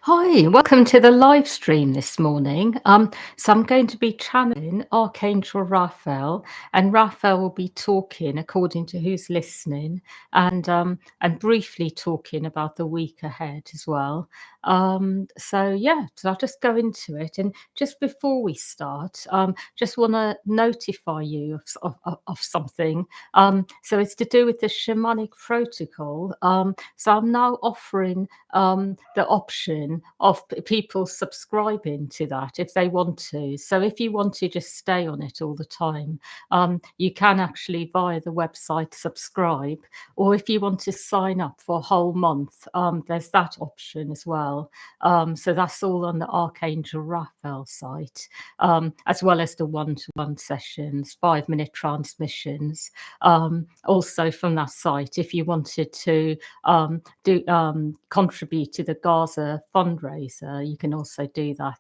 Hi, welcome to the live stream this morning. So I'm going to be channeling Archangel Raphael, and Raphael will be talking according to who's listening, and briefly talking about the week ahead as well. So I'll just go into it. And just before we start, just want to notify you of something. So it's to do with the shamanic protocol. So I'm now offering the option of people subscribing to that if they want to. So if you want to just stay on it all the time, you can actually via the website subscribe, or if you want to sign up for a whole month, there's that option as well. So that's all on the Archangel Raphael site, as well as the one-to-one sessions, 5-minute transmissions. Also from that site, if you wanted to do contribute to the Gaza fundraiser, you can also do that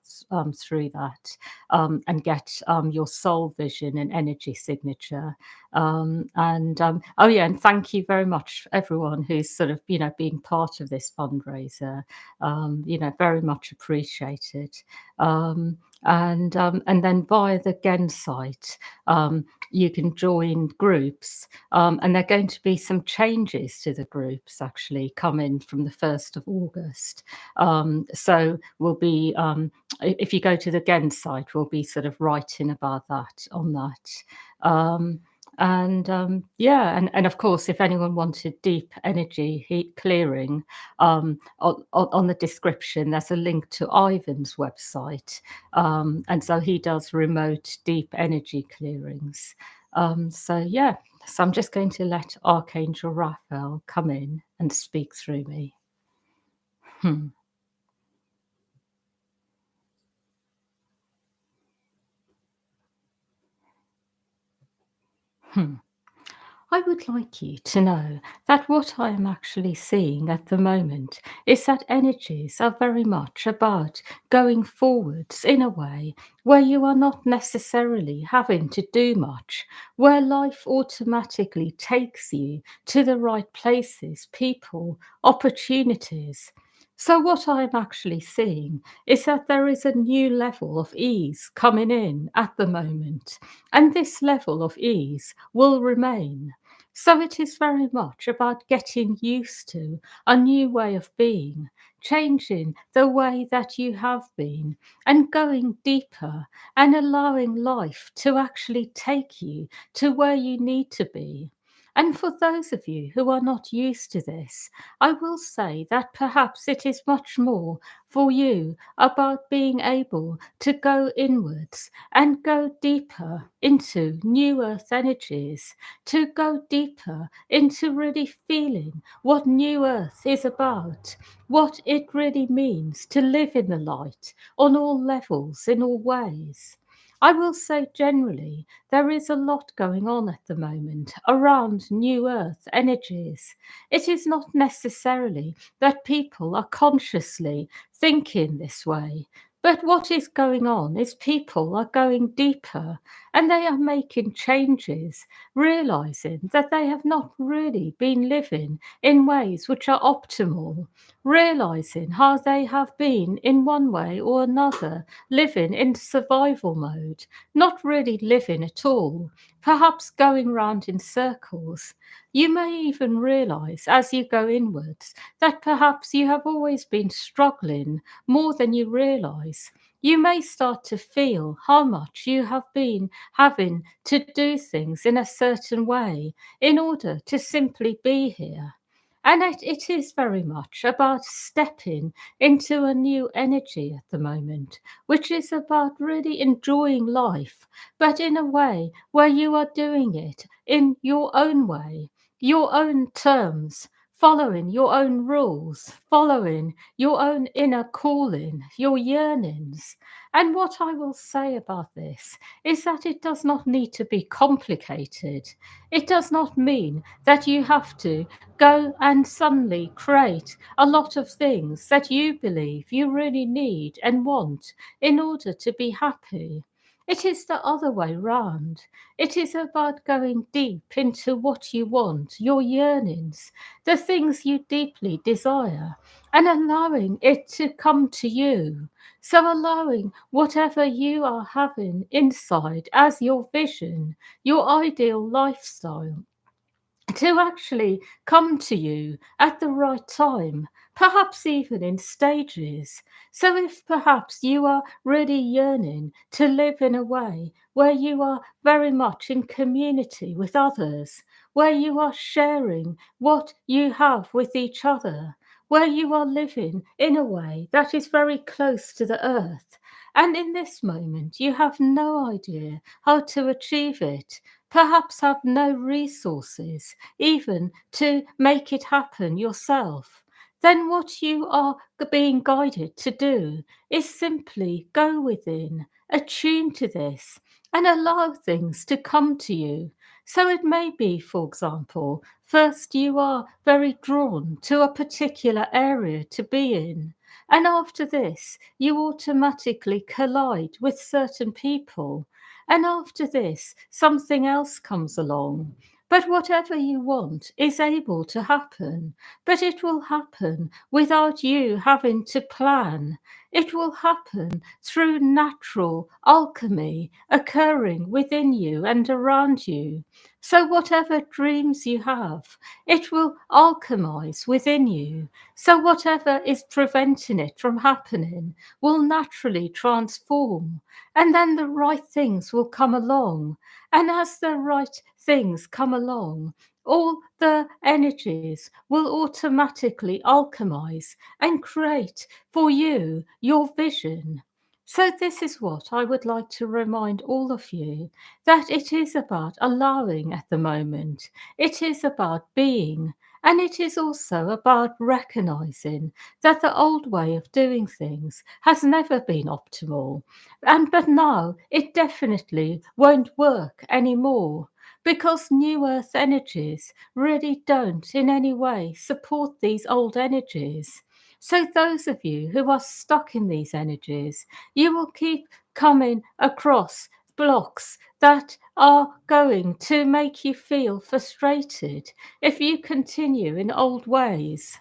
through that, and get your soul vision and energy signature. Oh yeah, and thank you very much everyone who's sort of being part of this fundraiser. Very much appreciated. And then via the Gen site, you can join groups, and there are going to be some changes to the groups actually coming from the 1st of August. So we'll be, if you go to the Gen site, we'll be sort of writing about that on that. And of course, if anyone wanted deep energy heat clearing, on the description, there's a link to Ivan's website. And so he does remote deep energy clearings. So I'm just going to let Archangel Raphael come in and speak through me. Hmm. Hmm. I would like you to know that what I am actually seeing at the moment is that energies are very much about going forwards in a way where you are not necessarily having to do much, where life automatically takes you to the right places, people, opportunities. So, what I'm actually seeing is that there is a new level of ease coming in at the moment, and this level of ease will remain. So it is very much about getting used to a new way of being, changing the way that you have been, and going deeper and allowing life to actually take you to where you need to be. And for those of you who are not used to this, I will say that perhaps it is much more for you about being able to go inwards and go deeper into new earth energies, to go deeper into really feeling what New Earth is about, what it really means to live in the light on all levels, in all ways. I will say generally, there is a lot going on at the moment around New Earth energies. It is not necessarily that people are consciously thinking this way. But what is going on is people are going deeper and they are making changes, realizing that they have not really been living in ways which are optimal, realizing how they have been in one way or another living in survival mode, not really living at all, perhaps going round in circles. You may even realize as you go inwards that perhaps you have always been struggling more than you realize. You may start to feel how much you have been having to do things in a certain way in order to simply be here. And it is very much about stepping into a new energy at the moment, which is about really enjoying life, but in a way where you are doing it in your own way, your own terms, following your own rules, following your own inner calling, your yearnings. And what I will say about this is that it does not need to be complicated. It does not mean that you have to go and suddenly create a lot of things that you believe you really need and want in order to be happy. It is the other way round. It is about going deep into what you want, your yearnings, the things you deeply desire, and allowing it to come to you. So, allowing whatever you are having inside as your vision, your ideal lifestyle, to actually come to you at the right time, perhaps even in stages. So, if perhaps you are really yearning to live in a way where you are very much in community with others, where you are sharing what you have with each other, where you are living in a way that is very close to the earth, and in this moment you have no idea how to achieve it, perhaps have no resources even to make it happen yourself, then what you are being guided to do is simply go within, attune to this, and allow things to come to you. So it may be, for example, first you are very drawn to a particular area to be in. And after this, you automatically collide with certain people. And after this, something else comes along. But whatever you want is able to happen, but it will happen without you having to plan. It will happen through natural alchemy occurring within you and around you. So, whatever dreams you have, it will alchemize within you. So, whatever is preventing it from happening will naturally transform, and then the right things will come along. And as the right things come along, all the energies will automatically alchemize and create for you your vision. So, this is what I would like to remind all of you, that it is about allowing at the moment, it is about being, and it is also about recognizing that the old way of doing things has never been optimal. And but now it definitely won't work anymore, because new earth energies really don't in any way support these old energies. So those of you who are stuck in these energies, you will keep coming across blocks that are going to make you feel frustrated if you continue in old ways.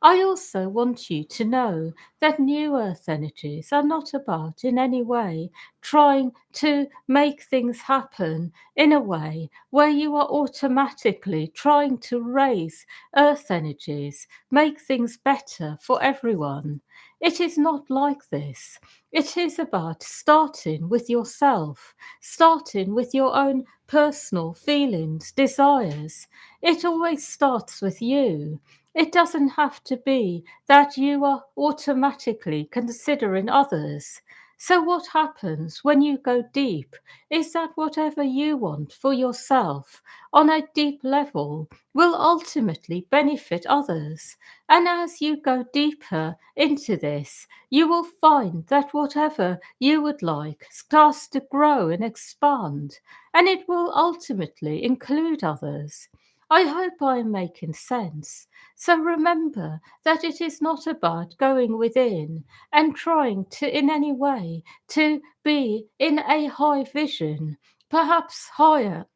I also want you to know that new earth energies are not about in any way trying to make things happen in a way where you are automatically trying to raise earth energies, make things better for everyone. It is not like this. It is about starting with yourself, starting with your own personal feelings, desires. It always starts with you. It doesn't have to be that you are automatically considering others. So, what happens when you go deep is that whatever you want for yourself on a deep level will ultimately benefit others. And as you go deeper into this, you will find that whatever you would like starts to grow and expand, and it will ultimately include others. I hope I am making sense. So remember that it is not about going within and trying to, in any way, to be in a high vision, perhaps higher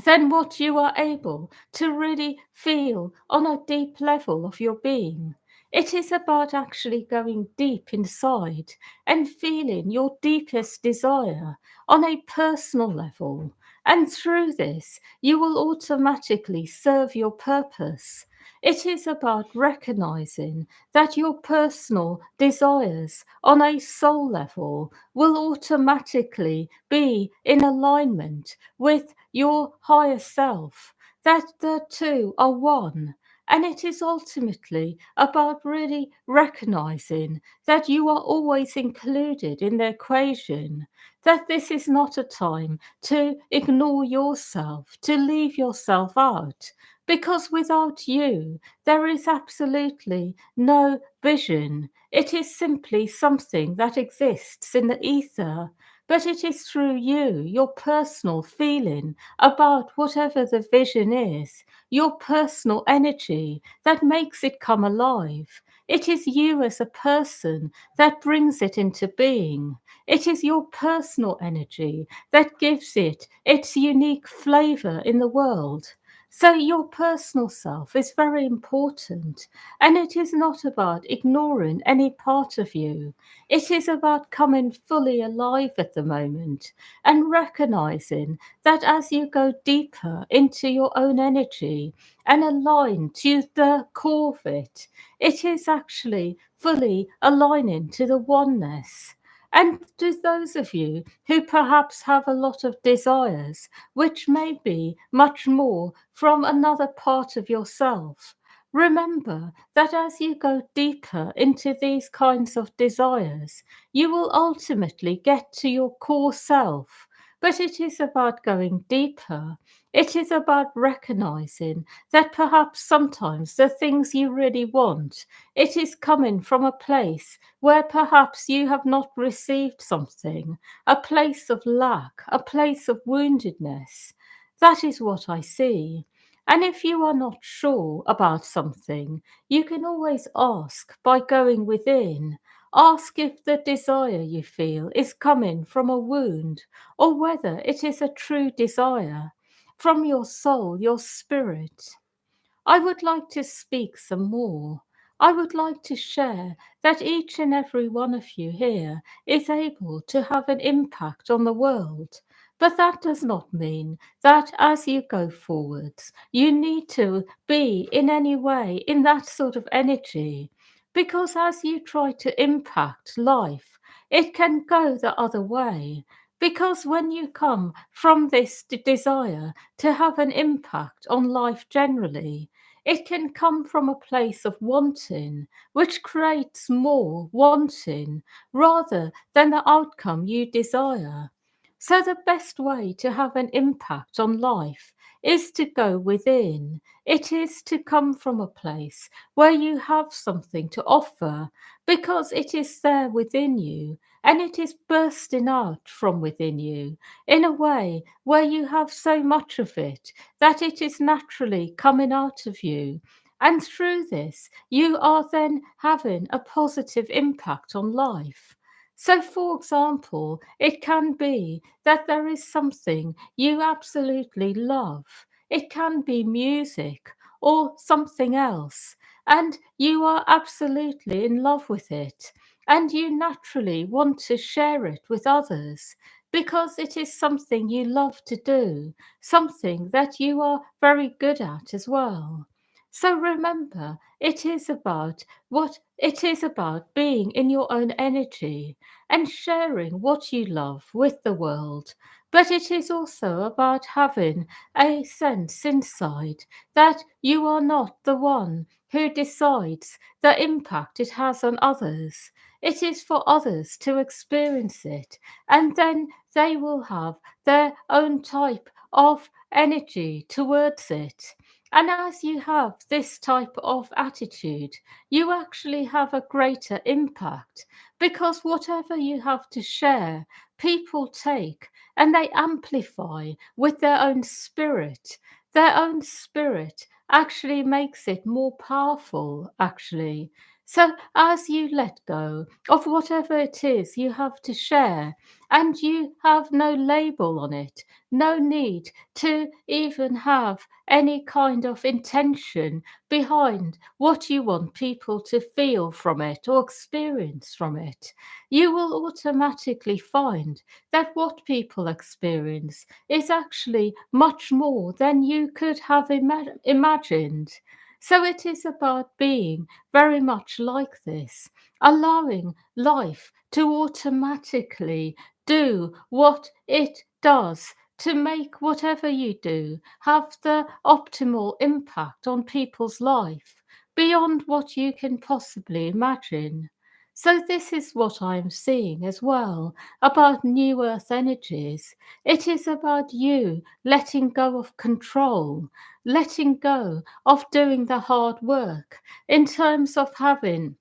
than what you are able to really feel on a deep level of your being. It is about actually going deep inside and feeling your deepest desire on a personal level. And through this, you will automatically serve your purpose. It is about recognizing that your personal desires on a soul level will automatically be in alignment with your higher self, that the two are one. And it is ultimately about really recognizing that you are always included in the equation, that this is not a time to ignore yourself, to leave yourself out, because without you, there is absolutely no vision. It is simply something that exists in the ether, but it is through you, your personal feeling about whatever the vision is, your personal energy that makes it come alive. It is you as a person that brings it into being. It is your personal energy that gives it its unique flavor in the world. So, your personal self is very important, and it is not about ignoring any part of you. It is about coming fully alive at the moment and recognizing that as you go deeper into your own energy and align to the core of it, it is actually fully aligning to the oneness. And to those of you who perhaps have a lot of desires, which may be much more from another part of yourself, remember that as you go deeper into these kinds of desires, you will ultimately get to your core self. But it is about going deeper. It is about recognizing that perhaps sometimes the things you really want, it is coming from a place where perhaps you have not received something, a place of lack, a place of woundedness. That is what I see. And if you are not sure about something, you can always ask by going within. Ask if the desire you feel is coming from a wound or whether it is a true desire from your soul, your spirit. I would like to speak some more. I would like to share that each and every one of you here is able to have an impact on the world. But that does not mean that as you go forwards, you need to be in any way in that sort of energy. Because as you try to impact life, it can go the other way. Because when you come from this desire to have an impact on life generally, it can come from a place of wanting, which creates more wanting rather than the outcome you desire. So, the best way to have an impact on life is to go within. It is to come from a place where you have something to offer because it is there within you and it is bursting out from within you in a way where you have so much of it that it is naturally coming out of you. And through this, you are then having a positive impact on life. So, for example, it can be that there is something you absolutely love. It can be music or something else, and you are absolutely in love with it. And you naturally want to share it with others because it is something you love to do, something that you are very good at as well. So remember, it is about what it is about being in your own energy and sharing what you love with the world. But it is also about having a sense inside that you are not the one who decides the impact it has on others. It is for others to experience it, and then they will have their own type of energy towards it. And as you have this type of attitude, you actually have a greater impact because whatever you have to share, people take and they amplify with their own spirit. Their own spirit actually makes it more powerful, actually. So, as you let go of whatever it is you have to share, and you have no label on it, no need to even have any kind of intention behind what you want people to feel from it or experience from it, you will automatically find that what people experience is actually much more than you could have imagined. So it is about being very much like this, allowing life to automatically do what it does to make whatever you do have the optimal impact on people's life beyond what you can possibly imagine. So, this is what I'm seeing as well about New Earth energies. It is about you letting go of control, letting go of doing the hard work in terms of having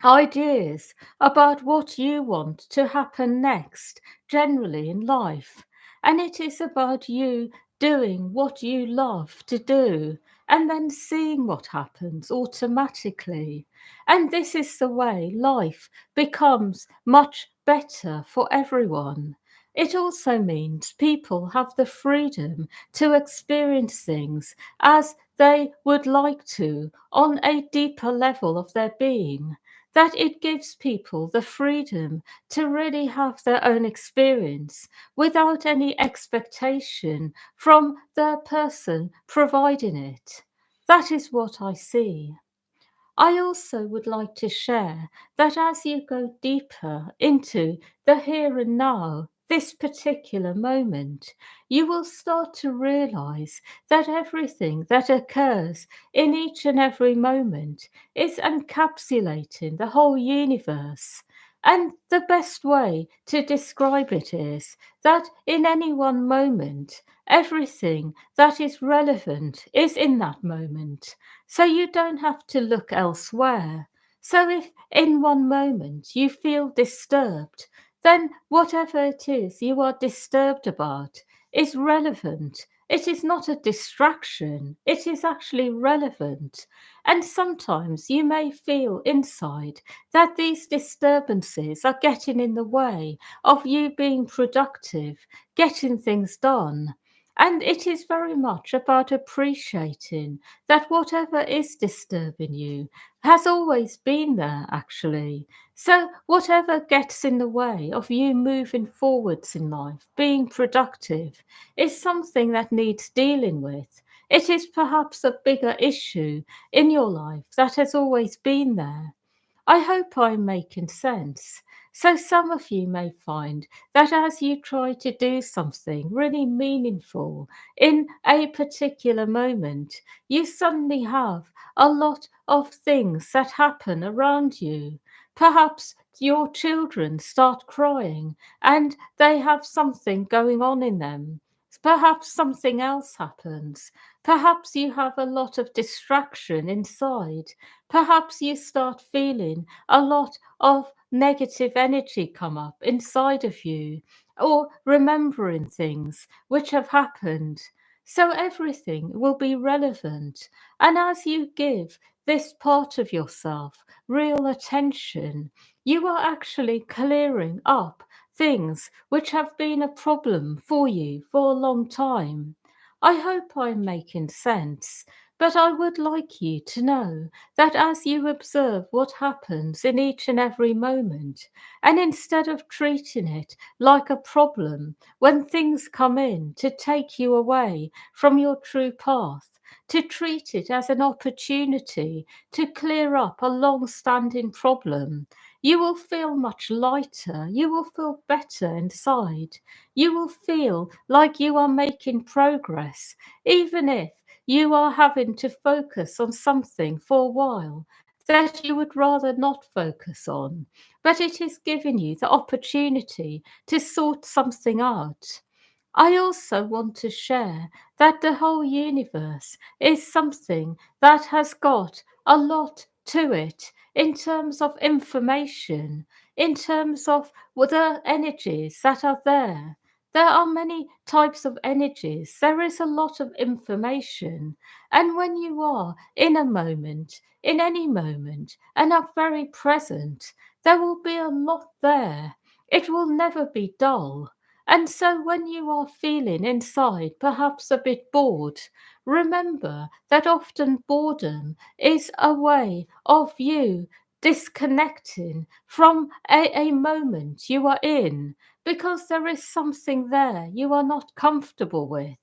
ideas about what you want to happen next, generally in life. And it is about you doing what you love to do and then seeing what happens automatically. And this is the way life becomes much better for everyone. It also means people have the freedom to experience things as they would like to on a deeper level of their being, that it gives people the freedom to really have their own experience without any expectation from the person providing it. That is what I see. I also would like to share that as you go deeper into the here and now, this particular moment, you will start to realize that everything that occurs in each and every moment is encapsulating the whole universe. And the best way to describe it is that in any one moment, everything that is relevant is in that moment, so you don't have to look elsewhere. So if in one moment you feel disturbed, then whatever it is you are disturbed about is relevant. It is not a distraction, it is actually relevant. And sometimes you may feel inside that these disturbances are getting in the way of you being productive, getting things done. And it is very much about appreciating that whatever is disturbing you has always been there, actually. So, whatever gets in the way of you moving forwards in life, being productive, is something that needs dealing with. It is perhaps a bigger issue in your life that has always been there. I hope I'm making sense. So, some of you may find that as you try to do something really meaningful in a particular moment, you suddenly have a lot of things that happen around you. Perhaps your children start crying and they have something going on in them. Perhaps something else happens. Perhaps you have a lot of distraction inside. Perhaps you start feeling a lot of negative energy come up inside of you, or remembering things which have happened. So everything will be relevant. And as you give this part of yourself real attention, you are actually clearing up things which have been a problem for you for a long time. I hope I'm making sense, but I would like you to know that as you observe what happens in each and every moment, and instead of treating it like a problem when things come in to take you away from your true path, to treat it as an opportunity to clear up a long standing problem, you will feel much lighter, you will feel better inside, you will feel like you are making progress, even if you are having to focus on something for a while that you would rather not focus on, but it is giving you the opportunity to sort something out. I also want to share that the whole universe is something that has got a lot to it in terms of information, in terms of the energies that are there. There are many types of energies. There is a lot of information. And when you are in a moment, in any moment, and are very present, there will be a lot there. It will never be dull. And so, when you are feeling inside perhaps a bit bored, remember that often boredom is a way of you disconnecting from a moment you are in, because there is something there you are not comfortable with.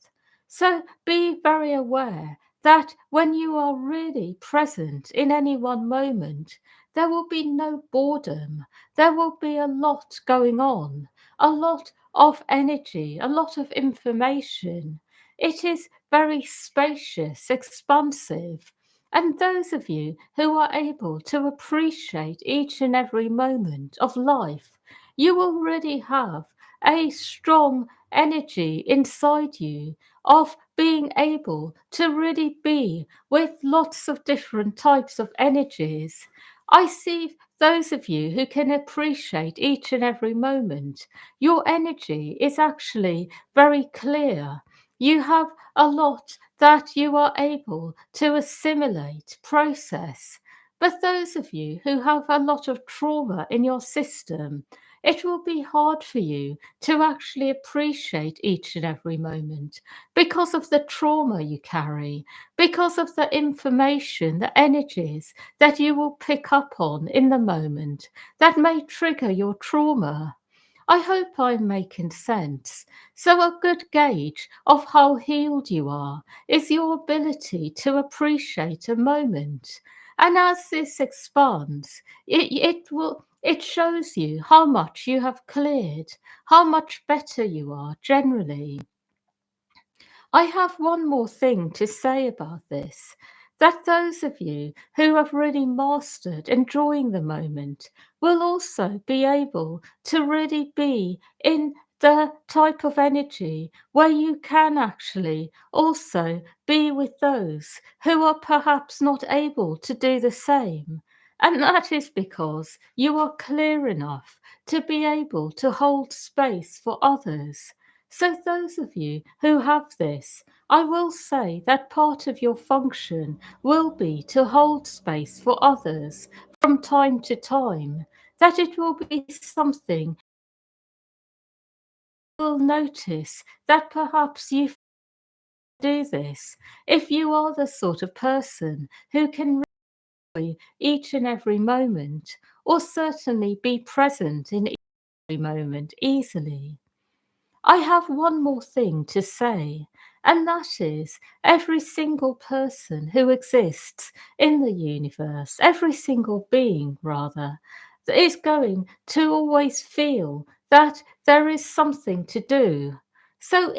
So, be very aware that when you are really present in any one moment, there will be no boredom. There will be a lot going on, a lot of energy, a lot of information. It is very spacious, expansive. And those of you who are able to appreciate each and every moment of life, you already have a strong energy inside you of being able to really be with lots of different types of energies. I see those of you who can appreciate each and every moment. Your energy is actually very clear. You have a lot that you are able to assimilate, process. But those of you who have a lot of trauma in your system, it will be hard for you to actually appreciate each and every moment because of the trauma you carry, because of the information, the energies that you will pick up on in the moment that may trigger your trauma. I hope I'm making sense. So, a good gauge of how healed you are is your ability to appreciate a moment. And as this expands, it shows you how much you have cleared, how much better you are generally. I have one more thing to say about this, that those of you who have really mastered enjoying the moment will also be able to really be in the type of energy where you can actually also be with those who are perhaps not able to do the same. And that is because you are clear enough to be able to hold space for others. So, those of you who have this, I will say that part of your function will be to hold space for others from time to time, that it will be something you will notice that perhaps you do this if you are the sort of person who can enjoy each and every moment, or certainly be present in every moment easily. I have one more thing to say, and that is every single person who exists in the universe, every single being, rather, is going to always feel that there is something to do. So,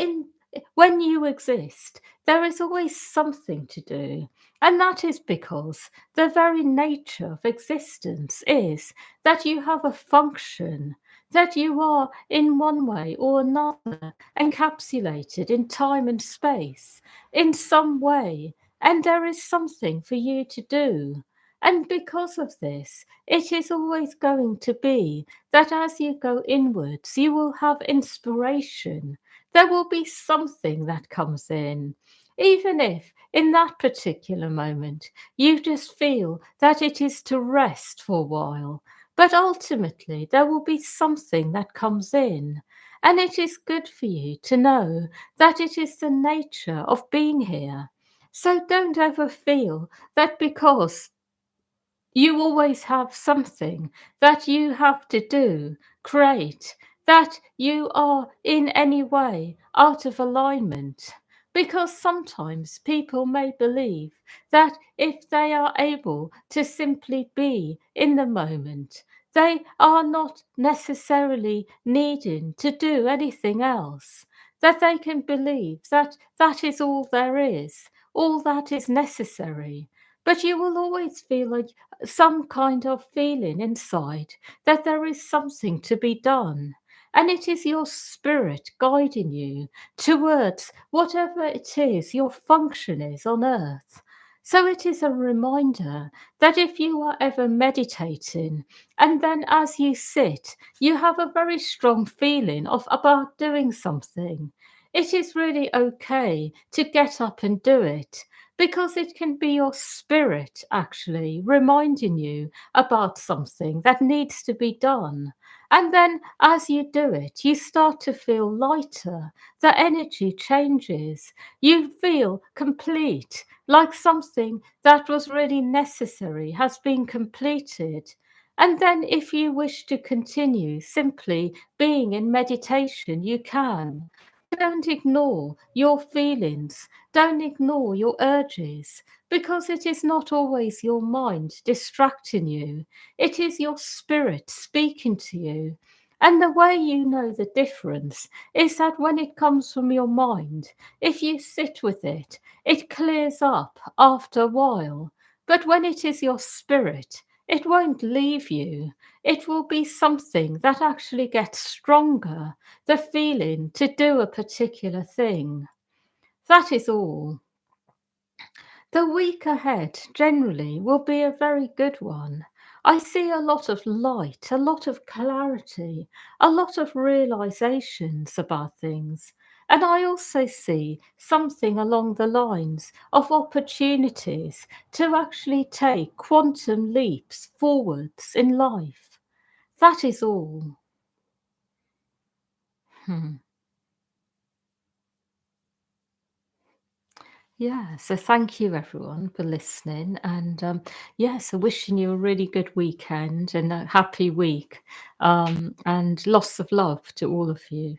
when you exist, there is always something to do. And that is because the very nature of existence is that you have a function, that you are in one way or another encapsulated in time and space in some way, and there is something for you to do. And because of this, it is always going to be that as you go inwards, you will have inspiration. There will be something that comes in. Even if in that particular moment you just feel that it is to rest for a while, but ultimately, there will be something that comes in. And it is good for you to know that it is the nature of being here. So don't ever feel that because you always have something that you have to do, create, that you are in any way out of alignment. Because sometimes people may believe that if they are able to simply be in the moment, they are not necessarily needing to do anything else. That they can believe that that is all there is, all that is necessary. But you will always feel like some kind of feeling inside that there is something to be done. And it is your spirit guiding you towards whatever it is your function is on earth. So it is a reminder that if you are ever meditating and then as you sit, you have a very strong feeling of about doing something, it is really okay to get up and do it because it can be your spirit actually reminding you about something that needs to be done. And then as you do it, you start to feel lighter. The energy changes. You feel complete, like something that was really necessary has been completed. And then, if you wish to continue simply being in meditation, you can. Don't ignore your feelings. Don't ignore your urges because it is not always your mind distracting you. It is your spirit speaking to you. And the way you know the difference is that when it comes from your mind, if you sit with it, it clears up after a while. But when it is your spirit, it won't leave you. It will be something that actually gets stronger, the feeling to do a particular thing. That is all. The week ahead generally will be a very good one. I see a lot of light, a lot of clarity, a lot of realizations about things. And I also see something along the lines of opportunities to actually take quantum leaps forwards in life. That is all. Hmm. Yeah, so thank you everyone for listening. And yeah, so wishing you a really good weekend and a happy week. And lots of love to all of you.